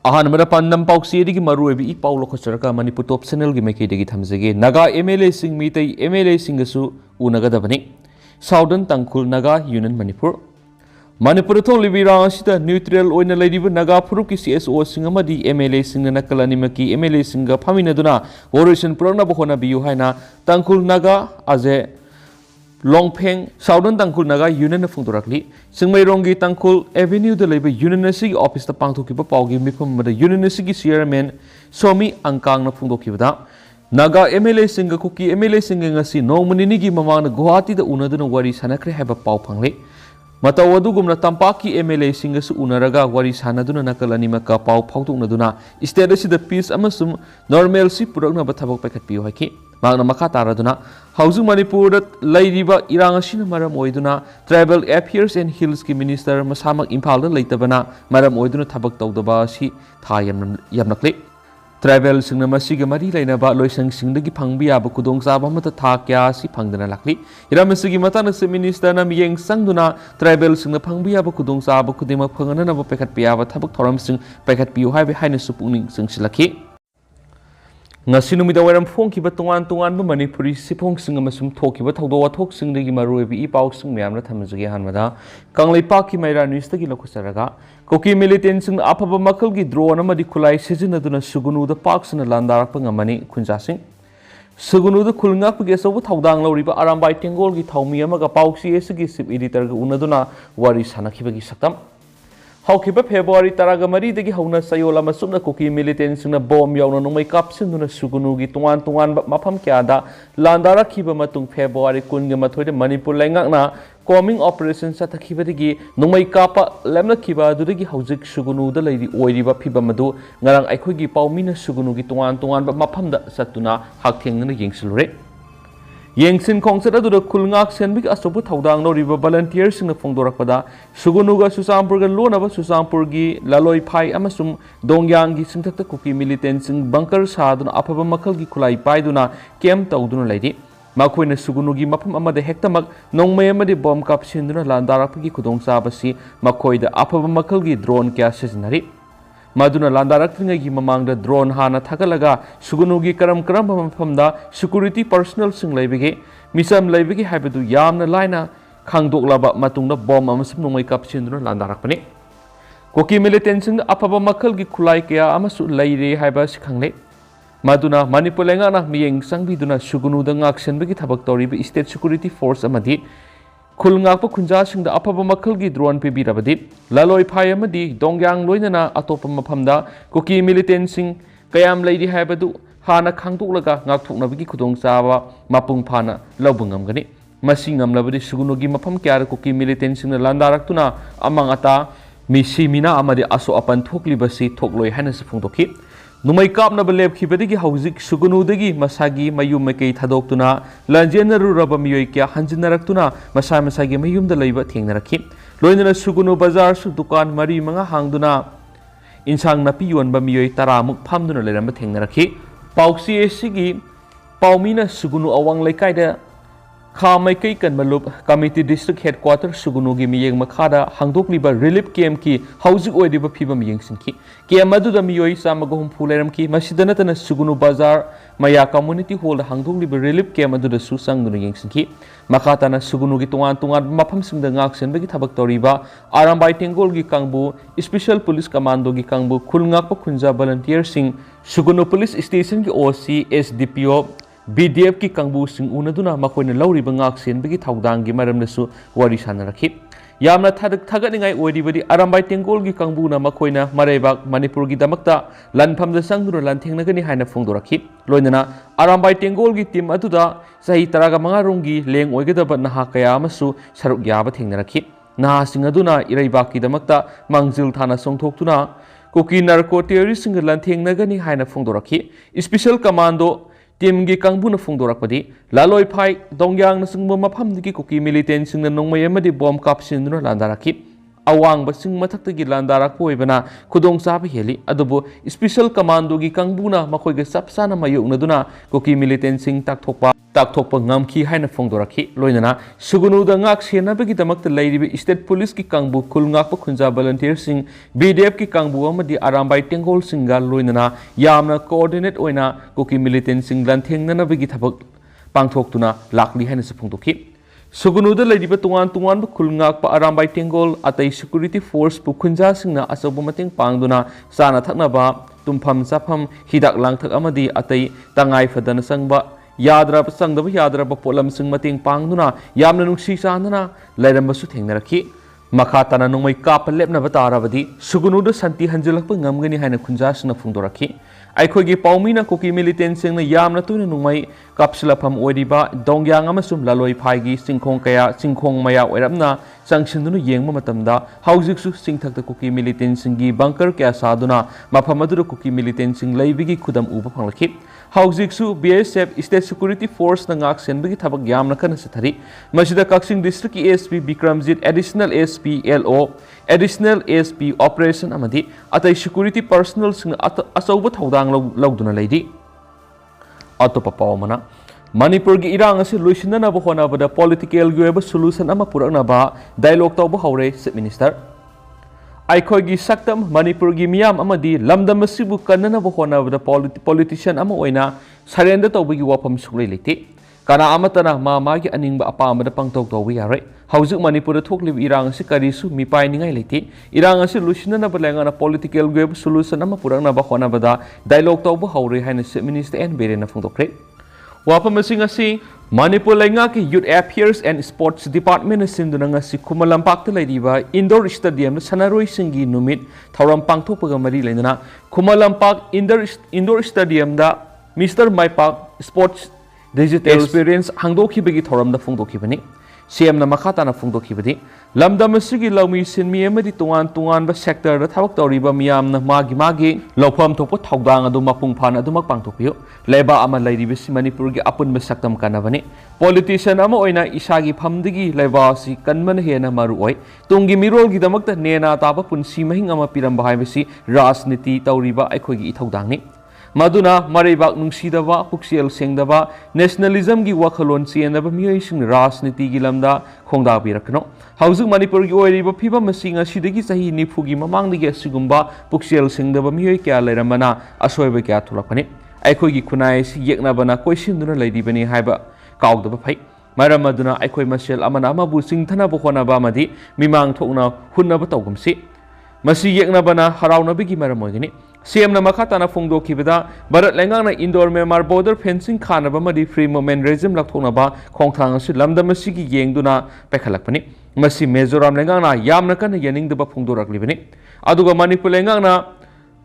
अहानबदा पांडम पाउक्सी मरुएबी ई पाउ लखोचरका Manipur top channel की मैकेदगी थमजगे नागा MLA सिंह मीतै MLA सिंगसु उनगदबनी साउदर्न तंगखुल नागा यूनियन मणिपुर थोलिबिरा असिदा न्यूट्रल ओइना लैरिबा नागा फुरुप की CSO सिंह अमदी MLA सिंह नकल अनिमकी MLA सिंह फमिनदुना ओरिजिन पुरनब होनाबियु हाइना तंगखुल नागा अजे Longpeng Southern Tangkhul Naga Union Fungdorakli Singmairongi Tangkhul Avenue the Labor University Office the Pangtokipa Paugi Mipum the University Chairman Somi Angkang na Fungdokibda Naga MLA Singa Kuki MLA Singing a si no Muninigi Mamana Guati the Unaduna Wari Sanakre have a Pau Pangli Matawagumna Tampaki MLA Singers Unaraga Wari Sanaduna Nakalanimaka Pau Pautunaduna instead the peace amasum normalcy Purana Batabak Packet Piohaki Magna Makataraduna Housing Manipur Ladiba Irangashina Maram Oiduna Tribal Affairs and Hills Ki Minister Masamak Impala Laitabana Maram Oiduna Tabak Togdaba Si Thayam Yamnakli Tribal Singamasiga Mari Lainaba Loisang Singdagi Pangbia Bukudong Sabamata Takya Si Pangdana Lakli Iramasigi Matana Minister Namiyang Sangduna Tribal Singa Pangbia Bukudong Sabakudima Pangana Pekat Piava Tabak Toram Sing Pekat Pio High behind the Supuning Singsilaki Nasinumida Waram Fonki but Tuan Manipuri Sipong Singamasum Toki but Hodo Tok Sing the Gimaru E Paus Miamra Tamazagi Hanmada, Kangli Paki Maira Nistagi Locosaraga, Koki militants in Upper Makalgi draw Namadi Kulai Season Aduna Sugunu the Parks and the Landarapanga Kunjasing. Sugunu the Kulnap gets over Taudang Loriba Arambai Tengolgi Taumiamaga Pausi Esigi Sip Editor Unaduna Waris Hanakibagi Satam. Haukipa February Taragamari the Hona Sayola Masuna Cookie militants in a bomb yawn no make up soon Sugunugi to one but Mapam Kiada, Landara Kiba Matung February Kungamatoy the Manipur Langana, coming operations at a Kibadigi, no make up Lemna Kiba, Dudigi Hauzik Sugunu, the lady Oidiva Pibamadu, Narang Aikugi Paumina Sugunugi to one but Mapamda Satuna, Haking and the Yingsilre. Yengsin Kongsa to the Kulngak Senbik Asopu Taudang no river volunteers in the Fongdorapada, Sugunuga Susampurg and Lonava Susampurgi, Laloi Pai Amasum, Dongyangi Sintata Cookie militants in Bunker Sadun, Upper Makalgi Kulai Paiduna, Kem Tauduna Lady, Makwin Sugunugi Mapam Ama the Hectamak, Nong Mayama de Bomb Cap Sinduna Landarapagi Kudong Sabasi, Makoi the Upper Makalgi drone Casinari. Maduna Landaraktinga Mamang the drone Hana Takalaga, Sugunugi Karam from the security personal sing labige, Misam labigi habitu Yamna Lina, Kangdok Laba Matunda bomb Amasum no make up Sindra Landarakani. Koki militants in the Apaba Makalgi Kulaikia Amasu Lady Habas Kangle. Maduna Manipulangana Miyang Sangbiduna Sugunu the Action Bigi Tabaktori State Security Force Amadi. Kulngapa Kunjasing the Upper Makalgi drone PB Rabadit, Laloi Payamadi, Dongyang Loinana, Atopama Pamda, Cookie militancing, Kayam Lady Habadu, Hana Kangtulaga, Naktunabiki Kudong Sava, Mapung Pana, Lobungam Gani, Masingam Labadi Sugunugi Mapam Kara Cookie militancing the Landaraktuna, among Ata, Mishimina Amadi Aso upon Tokli Basi, Tokloi Hannes Fundoki. Numay kap na baleb kibadigi hauzik sugunudagi masagi mayum makay thadokuna lanjena ruraba miyoy kya hanjinaraktuna masagi mayum da layba thengnaraki loinana sugunu bazar su dukan mari mga hangduna insang napiyon ba miyoy taramuk phamduna leramba thengnaraki pauksi esigi paumina sugunu awang laikai Kamaikai kan malup Committee District Headquarters Sugunugi Miyang Makada Hangdok Liba Relief Camp ki Housing Oidiba Piba Miyang Sinki Kia Madu da Miyoy Samagahum Puleram ki Masidanatana Sugunu Bazar Maya Community Hall Hangdok Liba Relief Camp Madu da Susang Yang Sinki Makatana Sugunugi Tungan Mapam Sing the Ngaksen Bagi Tabak Toriba Arambai Tengol gi Kangbu Special Police Commando gi Kangbu Kulngakpa Kunja Volunteer Sing Sugunu Police Station ki OC SDPO BDF ki Kangbu Sing Unaduna Makoina Lauri Bangak Sen Bigi Taudangi Maram Nasu Wari Sanarakip. Yamna Taganingai Odibadi Arambai Tengol gi Kangbu na Makoina Marebak Manipur gi Damakta Lanpam the Sanguru Lanting Nagani Hana Fundorakip. Loinana Arambai Tengol gi Tim Aduda Sahi Taraga Mangarungi Leng Oigadabat Nahakaya Masu Saruk Yaba Tingarakip. Naha Singaduna Iraibaki Damakta Mangzil Tana Songtoktuna Koki Narco Terrorist Lanting Nagani Hana Fundoraki. Special Commando Timgi Kangbuna Fungdorakpadi, Laloi Pai, Dongyang Nasungma Pamdiki Cookie militants in the Nomayamadi bomb cap syndrome Landaraki, अवांग मथक्तगी लांदारक होइबना खुदोंग चाब हेली अदुबो special commando की कांगबुना मखोइगे सबसाना मायोगनदुना कुकी मिलिटेंट सिंह ताकथोप ngамखी हाइना फोंदोरखी लोइनना सुगुनुदा ngak सेनाबगी दमकत लैरिबे स्टेट पुलिस की कांगबु खुलंगाप खुंजा वॉलंटियर सिंह बीडीएफ की कांगबु अमदी आरामबाई टेंगोल सिंगा लोइनना यामना कोऑर्डिनेट ओइना कुकी मिलिटेंट सिंह लंथेंगनबगी थबक पांगथोक्तुना लाकली हाइना से फोंदोखी सुगुनुदा लैरिबे तुआन खुलंगाप आरामबाई टेंगोल अतै सिक्योरिटी फोर्स पु खुंजा सिंगना असबु मतेंग पांगदुना साना थकनबा तुमफम चाफम हिदाक लांगथक अमदी अतै तंगाई फदन संगबा याद्रब संगदब याद्रब पोलम सिंग मतेंग पांगदुना यामना नुंसी चांदना लैरमबसु थेंगनरखी मखा तना नोंमै काप लेपनब ताराबदी सुगुनुदा संति हंजलक ngamgani हाइना खुंजा सिंगना फोंदोरखी अखोगी पाउमीना कुकी मिलिटेंट सिंगना यामना तुना नोंमै कापसिलफम ओइरिबा दोंग्यांग अमसुम लालोई फाइगी सिंखोंग मया ओइरमना संगसिंदुनु येंगबा मतमदा हाउजिकसु सिंथक्ता कुकी मिलिटेंट सिंगी बंकर क्या सादुना मफम अदुदा कुकी मिलिटेंट सिंग लैबिगी खुदम उबा फंगलखी हाउजिकसु बीएसएफ स्टेट सिक्योरिटी फोर्स ना ngak senbagi thabak yamna kana sathari masida kaksing district ki ASP Bikramjit additional ASP LO additional ASP operation amadi atai security personnel sing asauba thodang lawduna leidi atopa pawmana Manipur gi irang asi luisinana ba hona bada political gi ba solution ama purakna ba dialogue tawba haure chief minister अखोगी सक्तम मणिपुर की मियाम अमदी लमदम असिबु कन्ननब होनबदा politician अमा ओइना surrender तौबगी वाफम सुग्लै लेते काना अमतना मागी अनिंग अपामद पंगतौक तौबी यारै हौजिक मणिपुर थोकलिब इरांग असि करिसु मिपाइनिंगाई लेते इरांग असि लुसिननब लेंगाना पॉलिटिकल वेब सॉल्यूशन अमा पुरंगनब होनबदा डायलॉग तौब हौरे हाइना चीफ मिनिस्टर एन बेरेना फोंदोक्रे वाफम असि Manipur lenga ki Youth Affairs and Sports Department sinduna ngasi Khumalampak ta leiriba indoor stadium sanaroi singi numit thauram pangthokpaga mari leinana Khumalampak indoor stadium da Mr. Maipak Sports Digital Experience hangdokhibagi thauram da phongdokhibani CM na makata na phongdokhibadi lamdam asigi lawmi sinmi amadi tungan ba sector da thawak tawriba miyam na magi lawpham thokpa thaudang adu mapung phan adu mak pangthokpiyo leba ama lairibi si Manipur gi apun ba saktam kanabani politician ama oina isagi phamdigi leba si kanman hena maru oi tungi mirol gi damakta nena taba punsi mahing ama piramba haibasi rajniti tawriba aikhogi ithaudangni Maduna Maribak Nungsidaba Puxiel Sengdaba Nationalism gi wakhalon sienaba miyoising rajniti gi lamda khongda birakno Hauzuk Manipur gi oiriba phiba masinga sidagi sahi nifugi mamangdagi asigumba Puxiel Sengdaba miyoy kya leiramana asoiba kya thulakani Aikhoi gi khunai si yeknabana koisinduna leidibani haiba kaugdaba phai maram aduna aikhoi masel amana amabu singthana bokhonaba madi mimang thokna hunnaba tawgumsi masi yeknabana haraunabigi maram oigani CM na makatana phongdokhibada Bharat lengang na indoor Myanmar border fencing khanaba madi free movement regime lakthoknaba khongthang asi lamdam asigi yengduna pekhalakpani masi Mizoram lengang na yamna kana yaningdaba phongdoraklibani aduga Manipur lengang na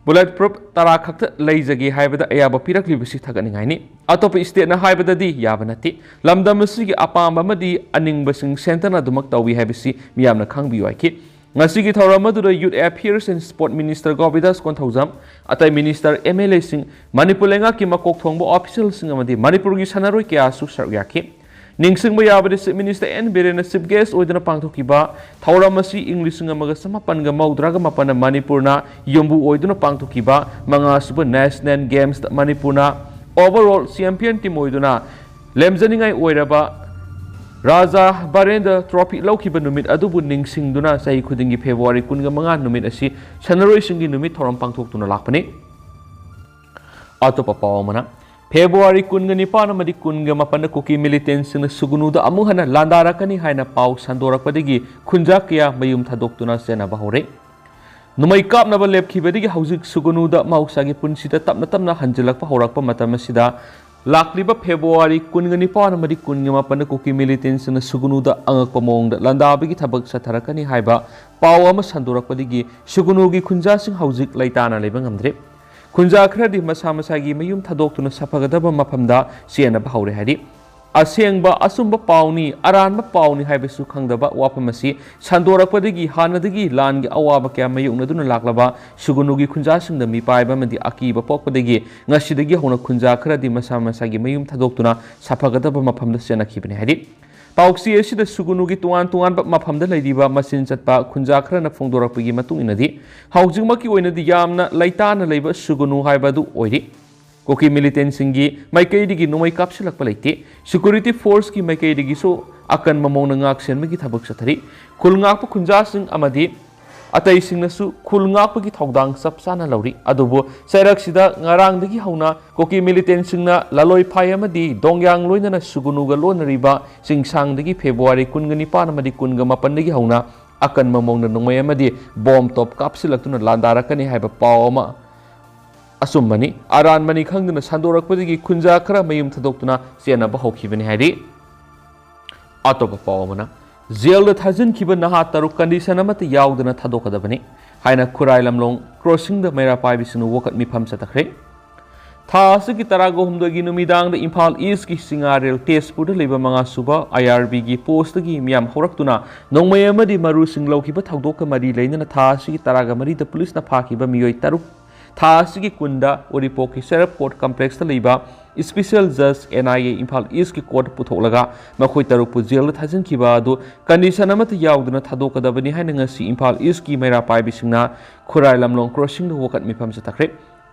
bulletproof tara khakta leijagi haibada ayaba piraklibasi thaganingaini atop state na haibada di yabanati lamdam asigi apamba madi aningbasing center na dumak tawi haibasi miyamna khangbiyo aiki Ngasigi thauramadu Youth Affairs and Sport Minister Govidas Konthauzam atai Minister MLA sing Manipur lenga ki makok thongbo official sing amadi Manipur gi sanaroi kya su sargyaki ningsingba yabade Chief Minister N Birena chief guest oidana pangthokiba thauramasi English sing amaga samapan ga maudraga mapana Manipur na yombu oidana pangthokiba manga suba National Games Manipur na overall champion team oidana lemjaningai oiraba Raja Barenda Trophy Laukiba Numit Adubu Ningsingduna Sahi Kudingi February Kunga Manga Numit Asi Sanaroi Singi Numit Thoram Pangthoktuna Lakpani Atopa Pawamana February Kunga Nipana Madi Kunga Mapana Kuki militants in the Sugunuda Amuhana Landarakani Haina Pau Sandora Padigi Kunjakia Mayum Tadoktuna Sena Bahore Numai Kap Nava Lep Kibadigi Hauzik Sugunuda Mausagi Punsita Tapnatamna Hanjalakpa Horakpa Matamasida Lakliba February Kungani Pana Madi Kungama Panakuki militants in the Sugunuda Angapamong Landabigi Tabak Satarakani Haiba Pawama Sandurakpadigi Sugunugi Kunjasing Hausik Laitana Lebangamdrip Kunjakradi Masamasagi Mayum Tadoktuna Sapagadaba Mapamda Siena Bahauri Hadi Asengba Asumba Pauni Aranba Pauni Haibesu Kangdaba Wapamasi Sandorakpadigi Hanadigi Langi Awaba Kamayunaduna Laklaba Sugunugi Kunjasing the Mipaiba Madi Akiba Pokpadigi Nashidigi Hona Kunjakra di Masamasagi Mayum Tadoktuna Sapagadaba Mapamda Sena Kibini Hadi पाउक्सी असिदा सुगुनुगी तुआन तुआन मफमदा लैरिबा मसिन चटपा खुंजा खरना फोंदोरकपगी मतुंग इनदी हौजिंगमकी ओइनदी यामना लैताना लैबा सुगुनु हाइबादु ओइरि कोकी militant सिंगी माइकैदिगी नुमै कापसिलकपा लैते security force की माइकैदिगी सो अकन ममौना ngaksenmagi thabak sathari khulngakpa khunjasing amadi ataisingnasु khulngakpagi thogdang sapsana lauri adubu sairaksida ngarangdagi hauna koki militant singna laloi phai amadi dongyang loinana sugunuga lonariba singsangdagi February 19 amadi 18 dagi hauna akan mamongna nungmai amadi bomb top kapsilaktuna landarakani haiba pawma asumani aran mani khangduna sandorakpadagi khunja khara mayum thadoktuna sena ba hokhibani hairi atop pawmana jail थाजिनखिब नहा तरुक condition अमत यावदना थादोकदबनी हाइना Khurai Lamlong crossing द मेरा पाइबिसनु वकत मिफम सतखरे थासकी तरागो हुमदगी नुमिदांग द इम्फाल ईस्ट की सिंगारेल तेजपुर लेबा मंगा सुबा आईआरबी की पोस्ट की मियाम होरक्तुना नोंगमय अमदी मरु सिंगलौखिब थादोक मरी लेना थासकी तरागा मरी द पुलिस न फाखिब मियोय तरुक थासकी कुंदा ओरिपोक की सेरप कोर्ट कॉम्प्लेक्स लेबा स्पेशल जज एनआईए इम्फाल ईस्ट की कोर्ट पुथोलगा मखोय तरुकपु जेल थाजिनखिबा अदु कंडीशन अमत यावदना थादोकदबनी हाइना ngasi इम्फाल ईस्ट की मैरा पाइबिसिंगना खुराई लमलोंग क्रॉसिंग द वकत मिफम सतखरे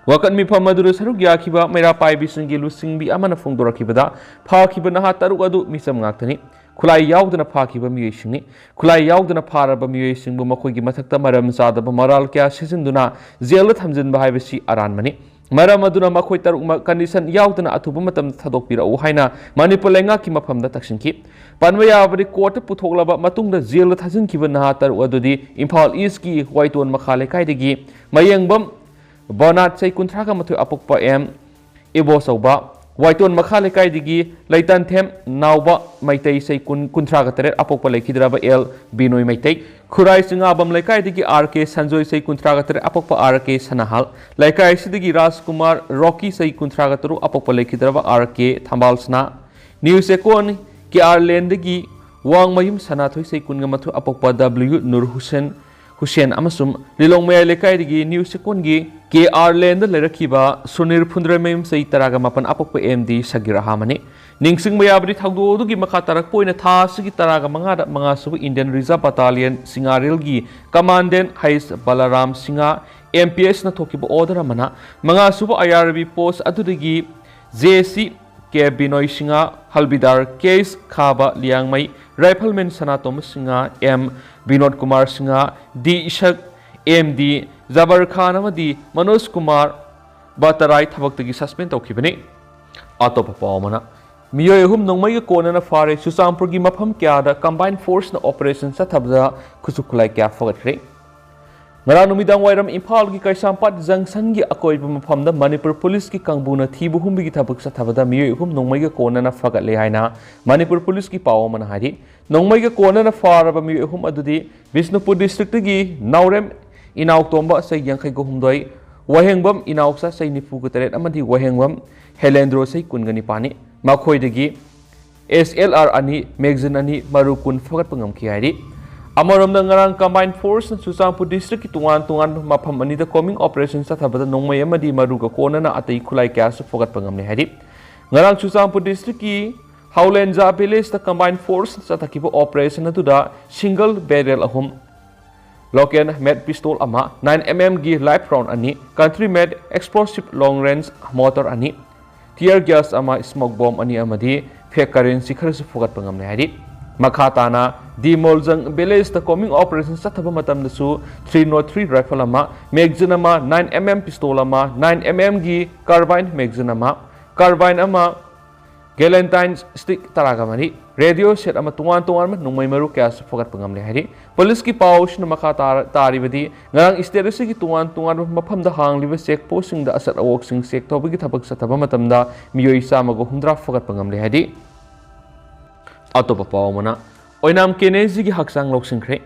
वकत मिफम अदुर सरुक याखिबा मैरा पाइबिसिंगी लुसिंगबी अमना फोंदोरखिबदा फाखिबा नहा तरुक अदु मिसम ngakthani खुलाई यावदना फाखिबा मियोइसिंगनि खुलाई यावदना फारबा मियोइसिंगबु मखोयगी मथक्ता मरम चादबा मराल क्या सिजिनदुना जेल थामजिनबा हाइबसि अरानमनि मरम अदुना मखोय तरुक कंडीशन यावदना अथुबा मतम थादोकपिराउ हाइना मणिपुर लेंगाकी मफमदा तक्सिंखि पनवा याबदि कोर्ट पुथोकलबा मतुंगदा जेल थाजिनखिबा नहा तरुक अदुदि इम्फाल ईस्ट की वाइटोन मखा लेकाइदगी मयंगबम बोनाट sei kunthraga mathu apokpa em ebo sauba वाइटोन मखा लेकाइदगी लैतन थेम नावबा Meitei sei kunthraga tere apokpa lekhidraba el binoi Meitei Khurai Singabam लेकाइदगी RK Sanjoy sei kunthraga tere apokpa RK Sanahal लेकाइ सिदगी Rajkumar Rocky sei kunthraga teru apokpa lekhidraba RK Thambalsana news एकोन के आरलैंडगी वांगमयुम सनाथोय sei kunga mathu apokpa w nur Hussain अमसुम Lilong मया लेकाइदगी न्यूज सेकोनगी के आरलैंड लेरखिबा Sunil फुंद्रमेम sei taraga mapan apokpa md sagira hamani ningsing mayabri thagdodugi makha tarak poina thasigi taraga manga subu indian reserve battalion singaril gi commandant hais balaram singa mps na thokiba order amana manga subu irb post adudigi jc के बिनोय सिंगा हलबिदार case खाबा Liangmai rifleman सनातोम सिंगा M Vinod Kumar सिंगा D Ishaq M D जबर Khan अमदी Manoj Kumar बातराई थबक्तगी suspend तौखिबने अतोप पावमना मियोय हुम नोंगमई कोनना फारे सुसामपुर की मफम क्यादा combine force न ऑपरेशन सथबदा खुसुखलाई क्या फगटरे ngara numidang wairam imphal gi kaisampad junction gi akoiba mafamda manipur police ki kangbuna thibu humbi gi thabak sathabada miyoi hum nongmai ga kona na fagat le haina manipur police ki paw man hari nongmai ga kona na faraba miyoi hum adudi bisnupur district gi naurem inaw tomba sai yankhai go humdoi wahengbam inawsa sai nifu ga teret amadi wahengbam helendro sai kungani pani makhoi degi slr ani magazine ani marukun fagat pangam ki hari अमरम ngarang combined force na Susangpur district ki tungan mafam ani da coming operation sa thabada nongmai amadi maruga kona na atai khulai kya su fogat pangam ne hari ngarang Susangpur district ki Howlenja village the combined force sa thakiba operation atu da single barrel ahum local made pistol ama 9mm gi live round ani country made explosive long range motor ani tear gas ama smoke bomb ani amadi fake currency khar su fogat pangam ne hari Makhatana Dimolzang village the coming operation sathaba matam su 303 rifle ama magazine ama 9mm pistol ama 9mm gi carbine magazine ama galentine stick taraga mani radio set ama tungan ma nungmai maru kya su fogat pangam le hari police ki paush na makha taribadi ngarang state ki tungan mafam da hangliba check post sing da asat awok sing check tobagi thabak sathaba matam da miyoi samago humdra fogat pangam le hari अतोपा पावमना ओइनाम केनेजी की हक्सांग लोकसिंख्रे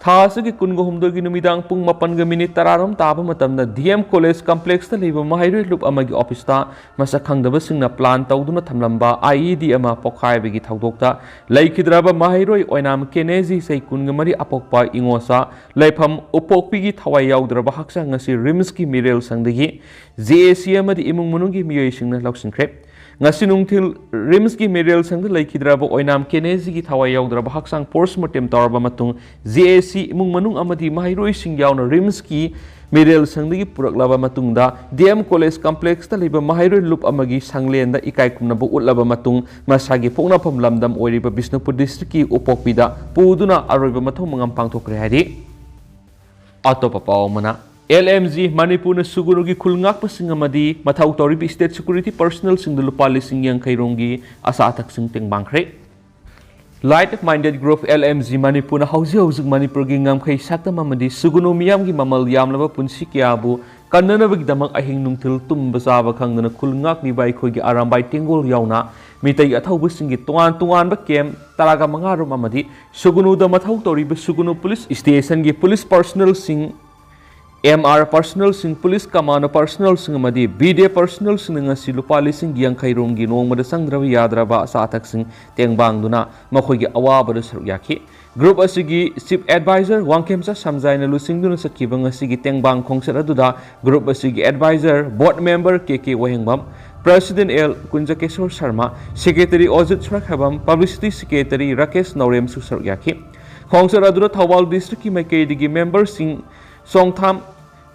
थासगी कुनगो हुमदोगी नुमिदांग पुंग 5 minute 13 ताब मतमदा DM college complex ता लेबा माहाइरोय loop अमगी office ता मसा खंगदब सिंगना plan तौदुना थमलंबा IED अमा पोखायबगी थाउदोक्ता लैखिद्राबा माहाइरोय ओइनाम केनेजी सै कुनगमरी अपोकपा इंगोसा लैफम उपोकपीगी थवाय याउद्राबा हक्सांग ngasi RIMS की मिरेल संगदगी JAC अमदी इमुंग मनुगी मियोय सिंगना लोकसिंख्रे ngasi nungthil rims ki medial sang da laikhidraba oinam kenezi ki thawai yaudra haksang postmortem tawraba matung GAC imung manung amadi mahairoi sing yauna rims ki medial sang dagi puraklaba matung da DM college complex ta liba mahairoi loop amagi sanglen da ikai kumna bu utlaba matung masagi phokna pham lamdam oiriba Bishnupur district ki upokpida puduna aroiba mathong mangam pangthokre hari atopa pawmana LMG Manipur Sugurugi Kulngak Pasingamadi Matau Toribi State Security Personnel Sing the Lupali Sing Yang Kairongi Asatak Sing Ting Bangkre Light Minded Group LMG Manipur Hausi Hausik Manipur Gingam Kai Sakta Mamadi Sugunu Miyam Gi Mamal Yamlaba Punsi Kiabu Kanana Vigdamang Ahing Nungtil Tum Basava Kangana Kulngak Ni Bai Kogi Arambai Tingol Yauna Meetei Athau Busingi Tuan Bakem Taraga Mangarum Amadi Sugunu the Matau Toribi Sugunu Police Station Gi Police Personnel Sing MR Personnel Sing Police Command Personnel Sing Amadi BD Personnel Sing ngasi lupali sing yang kairongi nongmada sangdrawi yadraba satak sing tengbang duna makhoigi awabada sarukyaki group asigi chief advisor wangkemsa samjaina lusing duna sakibang asigi tengbang khongsara duda group asigi advisor board member KK Wahengbam President L Kunjakeshwar Sharma Secretary Ojit Srakhabam Publicity Secretary Rakesh Naurem su sarukyaki khongsara duda Thawal District ki maikei digi member sing Songtham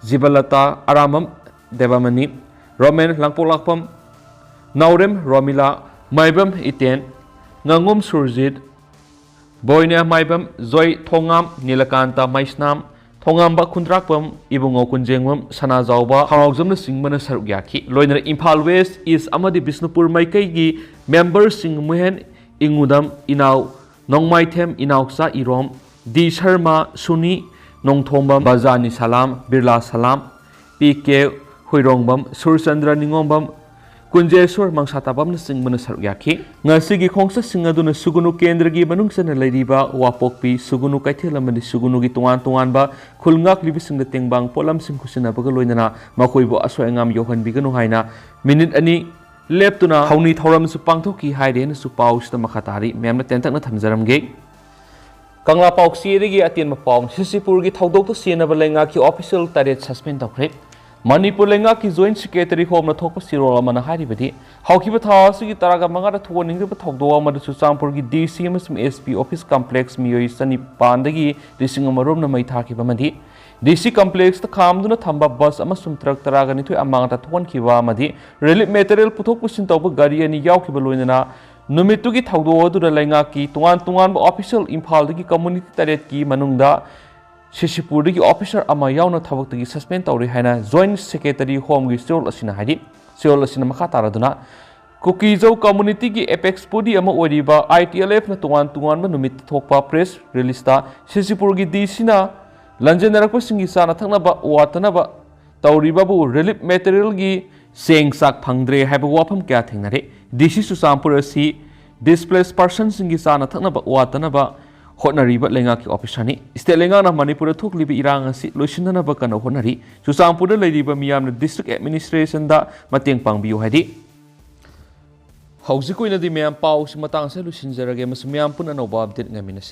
Zibalata Aramam Devamani Roman Langpolakpam Naurem Romila Maibam Iten Ngangum Surjit Boyna Maibam Zoy Thongam Nilakanta Maisnam Thongamba Kundrakpam Ibungo Kunjengwam Sanazauba Harauzam Singmana Sarugyaki Loiner Imphal West is Amadi Bishnupur Maikaigi Member Sing Muhen Ingudam Inau Nongmaithem Inauksa Irom D Sharma Suni Nongthombam Bazani Salam Birla Salam PK Huirongbam Surchandra Ningombam Kunjeswar Mangsatabam Singmana Sarugyaki Ngasigi Khongsa Singaduna Sugunu Kendragi Manungsana Ladiba Wapokpi Sugunu Kaithilamani Sugunu gi Tuan ba Khulngak Libising the Tengbang Polam Singkusina Bagaloinana Makoibo Aswangam Yohan Biganu Haina Minute Ani Leptuna Hauni Thoram Supangtoki Haiden Supaus the Makatari Memna Tentak Tamzaramge Kangla Pauk Sirigi Atin Mapong, Sisipurgi Taudok to Siena Balenga ki official Taret suspend of Crip. Manipur Lenga ki Joint Secretary Home na Topa Siro Manahari Bedi. How keep a Tawasi Taraga Mangata to warning the Togdoa Madasampurgi DCMS SP Office Complex Mio Sani Pandagi, Dissing Marum na Maitaki Bamadi. DC Complex the Kamduna Tamba bus Amasum Truck Taragani to Amangata Tuan Kiva Madi. Relic material Putokusin Toba Gari and Yaukibaluina. Numitugi Taudo to the Lengaki, Tuan official Impal the community Taret ki Manungda, Shishipurigi officer Amayauna Tavaki suspend or Hana, Joint Secretary Home with Seoul Asinahadi, Seoul Asinamakaraduna, Kukizo community ki Apex Pudi Ama Oriba, ITLF na Tuan Numit Topa press release ta, Shishipurgi Disina, Lanjanaraku Singisana Tanaba, Watanaba, Tauribabu, relief material gi. Seng sak phangdre haiba wafam kya thengnare disi susampur asi displaced persons singi sana thaknaba watanaba hotnariba lenga ki officer ni state lenga na Manipur thoklibi irang asi loisinanaba kana honari susampur da leiriba miyamna district administration da mateng pangbiu haidi hauji koina di miyam pau si matang sa lusinjarage mas miyam pun anoba update ngaminasi